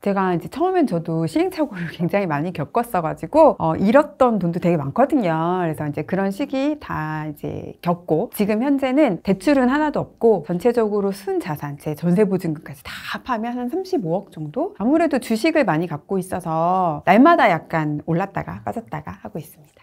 제가 이제 처음엔 저도 시행착오를 굉장히 많이 겪었어가지고 잃었던 돈도 되게 많거든요. 그래서 이제 그런 시기 다 이제 겪고 지금 현재는 대출은 하나도 없고 전체적으로 순자산, 제 전세보증금까지 다 합하면 한 35억 정도? 아무래도 주식을 많이 갖고 있어서 날마다 약간 올랐다가 빠졌다가 하고 있습니다.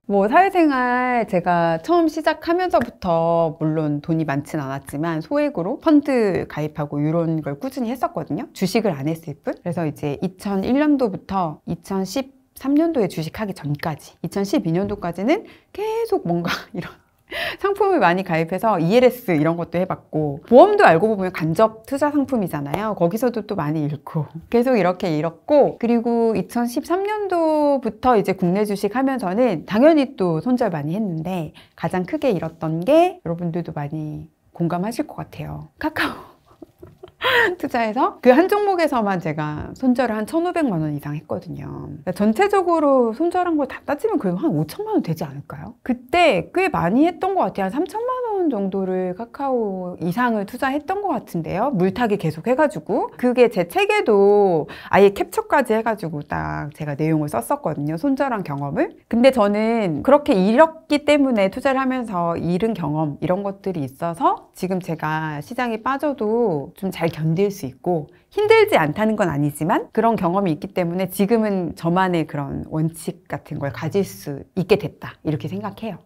뭐 사회생활 제가 처음 시작하면서부터 물론 돈이 많진 않았지만 소액으로 펀드 가입하고 이런 걸 꾸준히 했었거든요. 주식을 안 했을 뿐. 그래서 이제 2001년도부터 2013년도에 주식하기 전까지 2012년도까지는 계속 뭔가 이런 상품을 많이 가입해서 ELS 이런 것도 해봤고, 보험도 알고 보면 간접 투자 상품이잖아요. 거기서도 또 많이 잃고 계속 이렇게 잃었고, 그리고 2013년도부터 이제 국내 주식 하면서는 당연히 또 손절 많이 했는데 가장 크게 잃었던 게 여러분들도 많이 공감하실 것 같아요. 카카오 투자해서 그 한 종목에서만 제가 손절을 한 1,500만 원 이상 했거든요. 그러니까 전체적으로 손절한 거 다 따지면 그래도 한 5천만 원 되지 않을까요? 그때 꽤 많이 했던 것 같아요. 한 3천만 원 정도를 카카오 이상을 투자했던 것 같은데요. 물타기 계속 해가지고. 그게 제 책에도 아예 캡처까지 해가지고 딱 제가 내용을 썼었거든요. 손절한 경험을. 근데 저는 그렇게 잃었기 때문에 투자를 하면서 잃은 경험 이런 것들이 있어서 지금 제가 시장에 빠져도 좀 잘 견딜 수 있고, 힘들지 않다는 건 아니지만 그런 경험이 있기 때문에 지금은 저만의 그런 원칙 같은 걸 가질 수 있게 됐다, 이렇게 생각해요.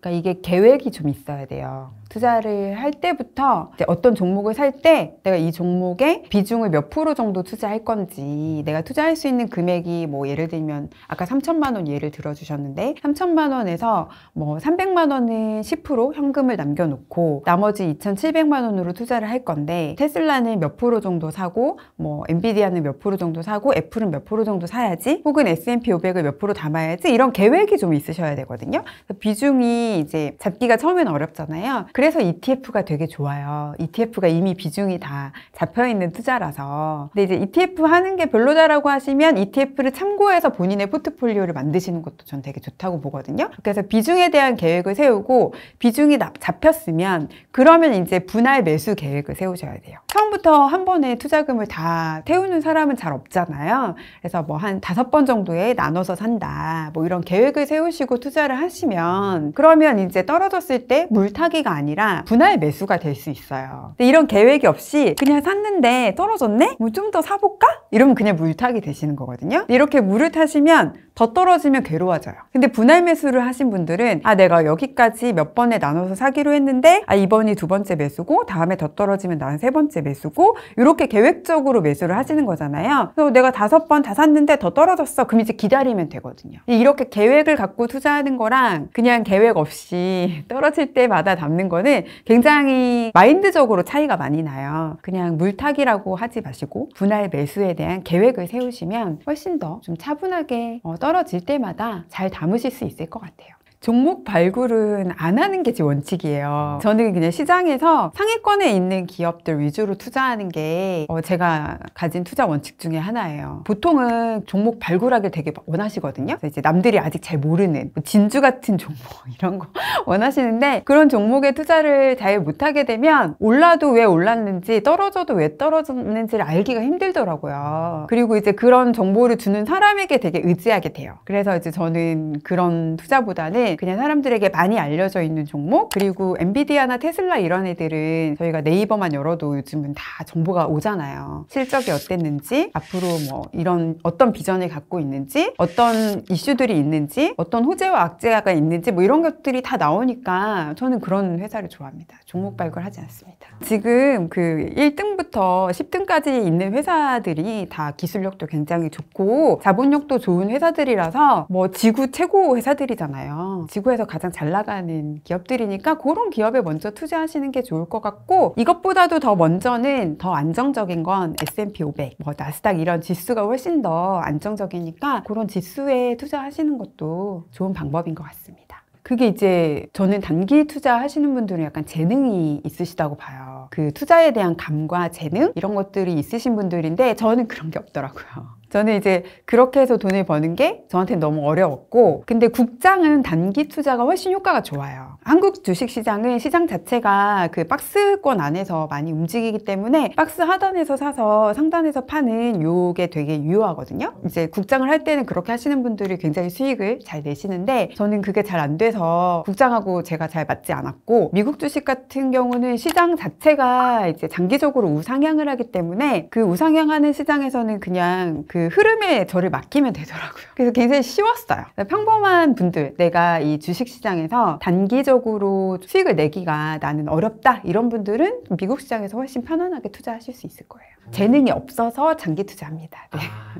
그러니까 이게 계획이 좀 있어야 돼요. 투자를 할 때부터 이제 어떤 종목을 살 때 내가 이 종목에 비중을 몇 프로 정도 투자할 건지, 내가 투자할 수 있는 금액이 뭐 예를 들면 아까 3천만 원 예를 들어주셨는데 3천만 원에서 뭐 300만 원은 10% 현금을 남겨놓고 나머지 2,700만 원으로 투자를 할 건데, 테슬라는 몇 프로 정도 사고 뭐 엔비디아는 몇 프로 정도 사고 애플은 몇 프로 정도 사야지, 혹은 S&P 500을 몇 프로 담아야지, 이런 계획이 좀 있으셔야 되거든요. 비중이 이제 잡기가 처음엔 어렵잖아요. 그래서 ETF가 되게 좋아요. ETF가 이미 비중이 다 잡혀있는 투자라서. 근데 이제 ETF 하는 게 별로다라고 하시면 ETF를 참고해서 본인의 포트폴리오를 만드시는 것도 전 되게 좋다고 보거든요. 그래서 비중에 대한 계획을 세우고, 비중이 잡혔으면 그러면 이제 분할 매수 계획을 세우셔야 돼요. 처음부터 한 번에 투자금을 다 태우는 사람은 잘 없잖아요. 그래서 뭐 한 5번 정도에 나눠서 산다, 뭐 이런 계획을 세우시고 투자를 하시면, 그러면 이제 떨어졌을 때 물타기가 아니라 분할 매수가 될 수 있어요. 근데 이런 계획이 없이 그냥 샀는데 떨어졌네? 뭐 좀 더 사볼까? 이러면 그냥 물타기 되시는 거거든요. 이렇게 물을 타시면 더 떨어지면 괴로워져요. 근데 분할 매수를 하신 분들은 내가 여기까지 몇 번에 나눠서 사기로 했는데 이번이 2번째 매수고 다음에 더 떨어지면 나는 3번째 매수고, 이렇게 계획적으로 매수를 하시는 거잖아요. 그래서 내가 5번 다 샀는데 더 떨어졌어. 그럼 이제 기다리면 되거든요. 이렇게 계획을 갖고 투자하는 거랑 그냥 계획 없이 떨어질 때마다 담는 거는 굉장히 마인드적으로 차이가 많이 나요. 그냥 물타기라고 하지 마시고 분할 매수에 대한 계획을 세우시면 훨씬 더 좀 차분하게 떨어질 때마다 잘 담으실 수 있을 것 같아요. 종목 발굴은 안 하는 게 제 원칙이에요. 저는 그냥 시장에서 상위권에 있는 기업들 위주로 투자하는 게 제가 가진 투자 원칙 중에 하나예요. 보통은 종목 발굴하기 되게 원하시거든요. 이제 남들이 아직 잘 모르는 진주 같은 종목 이런 거 원하시는데, 그런 종목에 투자를 잘 못하게 되면 올라도 왜 올랐는지 떨어져도 왜 떨어졌는지를 알기가 힘들더라고요. 그리고 이제 그런 정보를 주는 사람에게 되게 의지하게 돼요. 그래서 이제 저는 그런 투자보다는 그냥 사람들에게 많이 알려져 있는 종목, 그리고 엔비디아나 테슬라 이런 애들은 저희가 네이버만 열어도 요즘은 다 정보가 오잖아요. 실적이 어땠는지, 앞으로 뭐 이런 어떤 비전을 갖고 있는지, 어떤 이슈들이 있는지, 어떤 호재와 악재가 있는지, 뭐 이런 것들이 다 나오니까 저는 그런 회사를 좋아합니다. 종목 발굴하지 않습니다. 지금 그 1등부터 10등까지 있는 회사들이 다 기술력도 굉장히 좋고 자본력도 좋은 회사들이라서 뭐 지구 최고 회사들이잖아요. 지구에서 가장 잘 나가는 기업들이니까 그런 기업에 먼저 투자하시는 게 좋을 것 같고, 이것보다도 더 먼저는 더 안정적인 건 S&P 500, 뭐 나스닥 이런 지수가 훨씬 더 안정적이니까 그런 지수에 투자하시는 것도 좋은 방법인 것 같습니다. 그게 이제 저는 단기 투자 하시는 분들은 약간 재능이 있으시다고 봐요. 그 투자에 대한 감과 재능 이런 것들이 있으신 분들인데 저는 그런 게 없더라고요. 저는 이제 그렇게 해서 돈을 버는 게 저한테는 너무 어려웠고, 근데 국장은 단기 투자가 훨씬 효과가 좋아요. 한국 주식시장은 시장 자체가 그 박스권 안에서 많이 움직이기 때문에 박스 하단에서 사서 상단에서 파는 요게 되게 유효하거든요. 이제 국장을 할 때는 그렇게 하시는 분들이 굉장히 수익을 잘 내시는데, 저는 그게 잘 안 돼서 국장하고 제가 잘 맞지 않았고, 미국 주식 같은 경우는 시장 자체가 이제 장기적으로 우상향을 하기 때문에 그 우상향하는 시장에서는 그냥 그 흐름에 저를 맡기면 되더라고요. 그래서 굉장히 쉬웠어요. 평범한 분들, 내가 이 주식시장에서 단기적으로 수익을 내기가 나는 어렵다, 이런 분들은 미국 시장에서 훨씬 편안하게 투자하실 수 있을 거예요. 재능이 없어서 장기 투자합니다.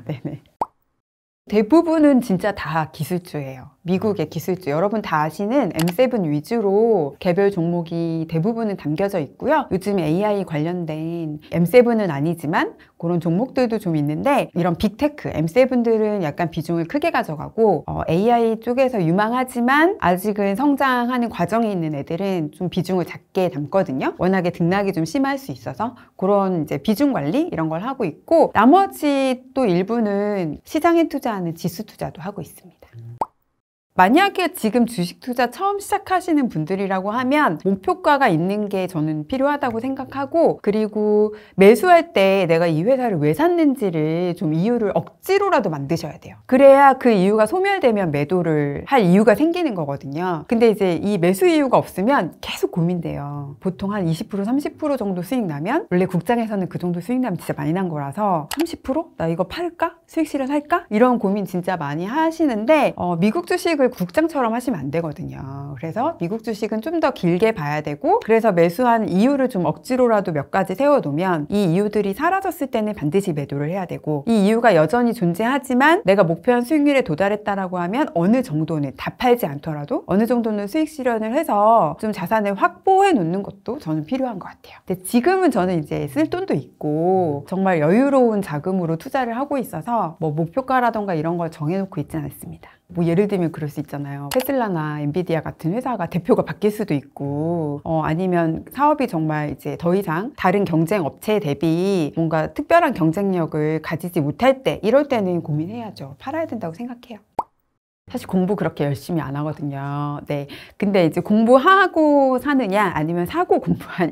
네. 네네. 대부분은 진짜 다 기술주예요. 미국의 기술주. 여러분 다 아시는 M7 위주로 개별 종목이 대부분은 담겨져 있고요. 요즘 AI 관련된 M7은 아니지만 그런 종목들도 좀 있는데, 이런 빅테크, M7들은 약간 비중을 크게 가져가고, AI 쪽에서 유망하지만 아직은 성장하는 과정에 있는 애들은 좀 비중을 작게 담거든요. 워낙에 등락이 좀 심할 수 있어서 그런 이제 비중 관리 이런 걸 하고 있고, 나머지 또 일부는 시장에 투자하는 지수 투자도 하고 있습니다. 만약에 지금 주식 투자 처음 시작하시는 분들이라고 하면 목표가가 있는 게 저는 필요하다고 생각하고, 그리고 매수할 때 내가 이 회사를 왜 샀는지를 좀 이유를 억지로라도 만드셔야 돼요. 그래야 그 이유가 소멸되면 매도를 할 이유가 생기는 거거든요. 근데 이제 이 매수 이유가 없으면 계속 고민돼요. 보통 한 20% 30% 정도 수익 나면, 원래 국장에서는 그 정도 수익 나면 진짜 많이 난 거라서 30%? 나 이거 팔까? 수익 실현할까? 이런 고민 진짜 많이 하시는데, 미국 주식을 국장처럼 하시면 안 되거든요. 그래서 미국 주식은 좀 더 길게 봐야 되고, 그래서 매수한 이유를 좀 억지로라도 몇 가지 세워두면 이 이유들이 사라졌을 때는 반드시 매도를 해야 되고, 이 이유가 여전히 존재하지만 내가 목표한 수익률에 도달했다라고 하면 어느 정도는, 다 팔지 않더라도 어느 정도는 수익 실현을 해서 좀 자산을 확보해 놓는 것도 저는 필요한 것 같아요. 근데 지금은 저는 이제 쓸 돈도 있고 정말 여유로운 자금으로 투자를 하고 있어서 뭐 목표가라던가 이런 걸 정해놓고 있지는 않습니다. 뭐 예를 들면 그럴 수 있잖아요. 테슬라나 엔비디아 같은 회사가 대표가 바뀔 수도 있고, 아니면 사업이 정말 이제 더 이상 다른 경쟁 업체 대비 뭔가 특별한 경쟁력을 가지지 못할 때, 이럴 때는 고민해야죠. 팔아야 된다고 생각해요. 사실 공부 그렇게 열심히 안 하거든요. 네. 근데 이제 공부하고 사느냐 아니면 사고 공부하냐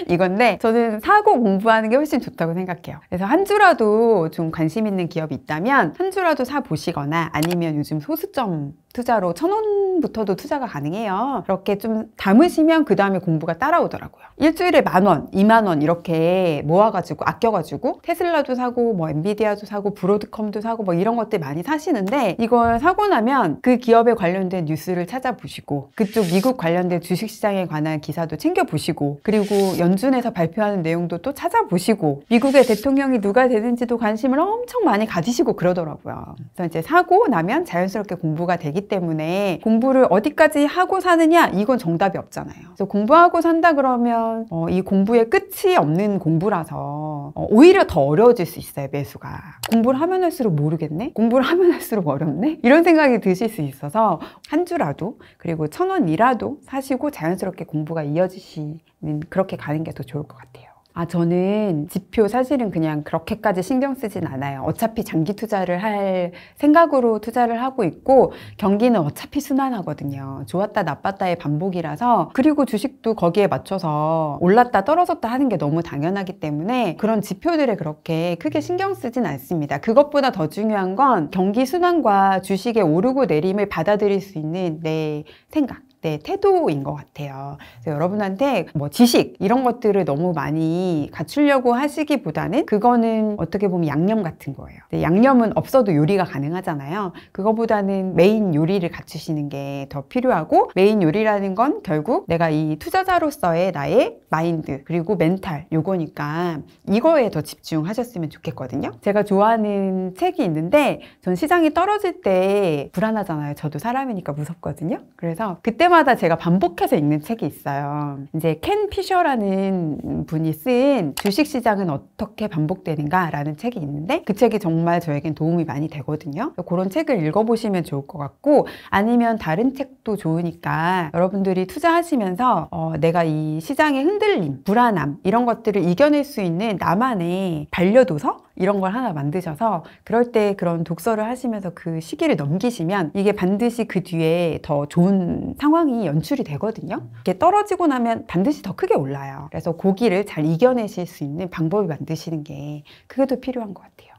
이건데, 저는 사고 공부하는 게 훨씬 좋다고 생각해요. 그래서 한 주라도 좀 관심 있는 기업이 있다면 한 주라도 사 보시거나, 아니면 요즘 소수점 투자로 1,000원부터도 투자가 가능해요. 그렇게 좀 담으시면 그 다음에 공부가 따라오더라고요. 일주일에 10,000원, 20,000원 이렇게 모아가지고 아껴가지고 테슬라도 사고 뭐 엔비디아도 사고 브로드컴도 사고 뭐 이런 것들 많이 사시는데, 이걸 사고 나면 그 기업에 관련된 뉴스를 찾아보시고, 그쪽 미국 관련된 주식시장에 관한 기사도 챙겨보시고, 그리고 연준에서 발표하는 내용도 또 찾아보시고, 미국의 대통령이 누가 되는지도 관심을 엄청 많이 가지시고 그러더라고요. 그래서 이제 사고 나면 자연스럽게 공부가 되기 때문에, 공부를 어디까지 하고 사느냐 이건 정답이 없잖아요. 그래서 공부하고 산다 그러면 이 공부의 끝이 없는 공부라서 오히려 더 어려워질 수 있어요. 매수가. 공부를 하면 할수록 모르겠네? 공부를 하면 할수록 어렵네? 이런 생각이 드실 수 있어서 한 주라도, 그리고 1,000원이라도 사시고 자연스럽게 공부가 이어지시는, 그렇게 가는 게 더 좋을 것 같아요. 저는 지표 사실은 그냥 그렇게까지 신경 쓰진 않아요. 어차피 장기 투자를 할 생각으로 투자를 하고 있고, 경기는 어차피 순환하거든요. 좋았다 나빴다의 반복이라서, 그리고 주식도 거기에 맞춰서 올랐다 떨어졌다 하는 게 너무 당연하기 때문에 그런 지표들에 그렇게 크게 신경 쓰진 않습니다. 그것보다 더 중요한 건 경기 순환과 주식의 오르고 내림을 받아들일 수 있는 내 생각, 네, 태도인 것 같아요. 그래서 여러분한테 뭐 지식 이런 것들을 너무 많이 갖추려고 하시기보다는, 그거는 어떻게 보면 양념 같은 거예요. 양념은 없어도 요리가 가능하잖아요. 그거보다는 메인 요리를 갖추시는 게 더 필요하고, 메인 요리라는 건 결국 내가 이 투자자로서의 나의 마인드 그리고 멘탈, 요거니까 이거에 더 집중하셨으면 좋겠거든요. 제가 좋아하는 책이 있는데, 전 시장이 떨어질 때 불안하잖아요. 저도 사람이니까 무섭거든요. 그래서 그때마다 제가 반복해서 읽는 책이 있어요. 이제 켄 피셔라는 분이 쓴 주식시장은 어떻게 반복되는가 라는 책이 있는데, 그 책이 정말 저에겐 도움이 많이 되거든요. 그런 책을 읽어보시면 좋을 것 같고, 아니면 다른 책도 좋으니까 여러분들이 투자하시면서 내가 이 시장의 흔들림, 불안함 이런 것들을 이겨낼 수 있는 나만의 반려도서? 이런 걸 하나 만드셔서 그럴 때 그런 독서를 하시면서 그 시기를 넘기시면 이게 반드시 그 뒤에 더 좋은 상황이 연출이 되거든요. 이게 떨어지고 나면 반드시 더 크게 올라요. 그래서 고기를 잘 이겨내실 수 있는 방법을 만드시는 게 그게 더 필요한 것 같아요.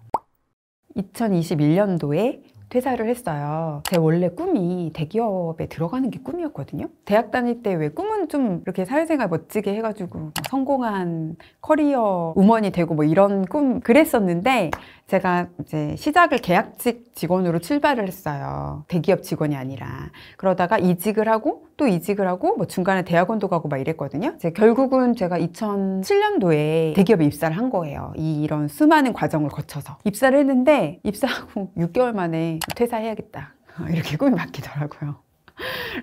2021년도에 퇴사를 했어요. 제 원래 꿈이 대기업에 들어가는 게 꿈이었거든요. 대학 다닐 때 왜 꿈은 좀 이렇게 사회생활 멋지게 해가지고 성공한 커리어 우먼이 되고 뭐 이런 꿈 그랬었는데 제가 이제 시작을 계약직 직원으로 출발을 했어요. 대기업 직원이 아니라. 그러다가 이직을 하고 또 이직을 하고 뭐 중간에 대학원도 가고 막 이랬거든요. 결국은 제가 2007년도에 대기업에 입사를 한 거예요. 이런 수많은 과정을 거쳐서 입사를 했는데 입사하고 6개월 만에 퇴사해야겠다 이렇게 꿈이 바뀌더라고요.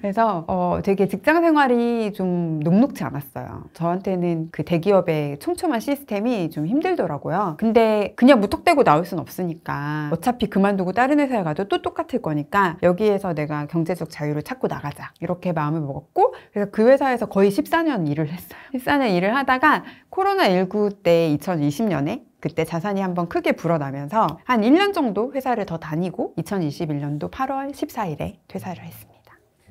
그래서 되게 직장 생활이 좀 녹록지 않았어요. 저한테는 그 대기업의 촘촘한 시스템이 좀 힘들더라고요. 근데 그냥 무턱대고 나올 순 없으니까 어차피 그만두고 다른 회사에 가도 또 똑같을 거니까 여기에서 내가 경제적 자유를 찾고 나가자 이렇게 마음을 먹었고 그래서 그 회사에서 거의 14년 일을 했어요. 14년 일을 하다가 코로나19 때 2020년에 그때 자산이 한번 크게 불어나면서 한 1년 정도 회사를 더 다니고 2021년도 8월 14일에 퇴사를 했습니다.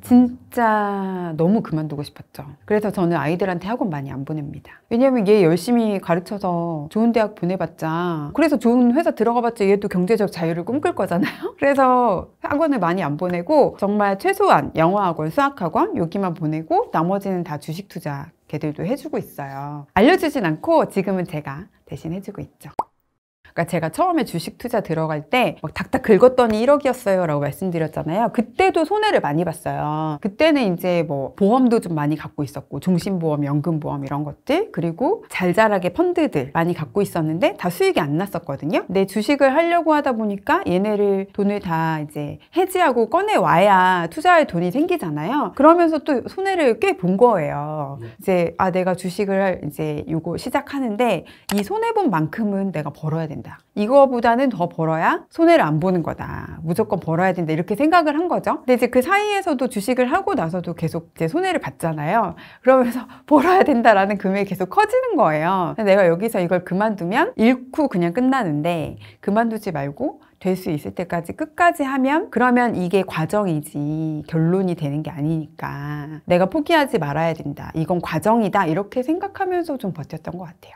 진짜 너무 그만두고 싶었죠. 그래서 저는 아이들한테 학원 많이 안 보냅니다. 왜냐면 얘 열심히 가르쳐서 좋은 대학 보내봤자 그래서 좋은 회사 들어가봤자 얘도 경제적 자유를 꿈꿀 거잖아요. 그래서 학원을 많이 안 보내고 정말 최소한 영어학원, 수학학원 여기만 보내고 나머지는 다 주식 투자 걔들도 해주고 있어요. 알려주진 않고 지금은 제가 대신 해주고 있죠. 그러니까 제가 처음에 주식 투자 들어갈 때 막 닥닥 긁었더니 1억이었어요 라고 말씀드렸잖아요. 그때도 손해를 많이 봤어요. 그때는 이제 뭐 보험도 좀 많이 갖고 있었고 종신보험, 연금보험 이런 것들 그리고 잘잘하게 펀드들 많이 갖고 있었는데 다 수익이 안 났었거든요. 근데 주식을 하려고 하다 보니까 얘네를 돈을 다 이제 해지하고 꺼내와야 투자할 돈이 생기잖아요. 그러면서 또 손해를 꽤 본 거예요. 이제 내가 주식을 이제 요거 시작하는데 이 손해본 만큼은 내가 벌어야 된다. 이거보다는 더 벌어야 손해를 안 보는 거다. 무조건 벌어야 된다. 이렇게 생각을 한 거죠. 근데 이제 그 사이에서도 주식을 하고 나서도 계속 이제 손해를 봤잖아요. 그러면서 벌어야 된다라는 금액이 계속 커지는 거예요. 내가 여기서 이걸 그만두면 잃고 그냥 끝나는데 그만두지 말고 될 수 있을 때까지 끝까지 하면 그러면 이게 과정이지 결론이 되는 게 아니니까 내가 포기하지 말아야 된다. 이건 과정이다. 이렇게 생각하면서 좀 버텼던 것 같아요.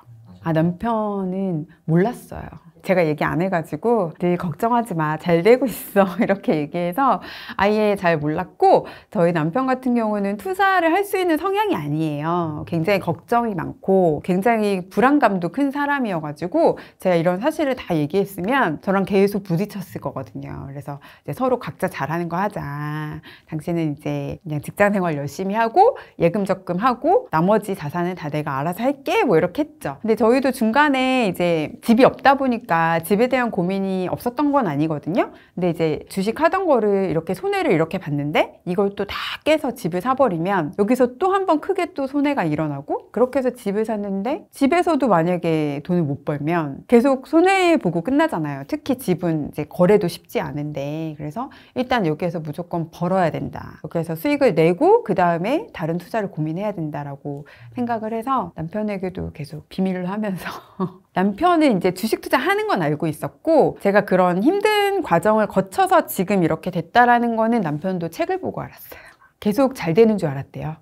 남편은 몰랐어요. 제가 얘기 안 해가지고 늘 걱정하지 마, 잘 되고 있어 이렇게 얘기해서 아예 잘 몰랐고 저희 남편 같은 경우는 투자를 할 수 있는 성향이 아니에요. 굉장히 걱정이 많고 굉장히 불안감도 큰 사람이어가지고 제가 이런 사실을 다 얘기했으면 저랑 계속 부딪혔을 거거든요. 그래서 이제 서로 각자 잘하는 거 하자. 당신은 이제 그냥 직장 생활 열심히 하고 예금 적금 하고 나머지 자산은 다 내가 알아서 할게 뭐 이렇게 했죠. 근데 저희도 중간에 이제 집이 없다 보니까 집에 대한 고민이 없었던 건 아니거든요. 근데 이제 주식 하던 거를 이렇게 손해를 이렇게 봤는데 이걸 또 다 깨서 집을 사버리면 여기서 또 한 번 크게 또 손해가 일어나고 그렇게 해서 집을 샀는데 집에서도 만약에 돈을 못 벌면 계속 손해 보고 끝나잖아요. 특히 집은 이제 거래도 쉽지 않은데 그래서 일단 여기에서 무조건 벌어야 된다. 여기에서 수익을 내고 그 다음에 다른 투자를 고민해야 된다라고 생각을 해서 남편에게도 계속 비밀을 하면서 남편은 이제 주식 투자하는 건 알고 있었고 제가 그런 힘든 과정을 거쳐서 지금 이렇게 됐다라는 거는 남편도 책을 보고 알았어요. 계속 잘 되는 줄 알았대요.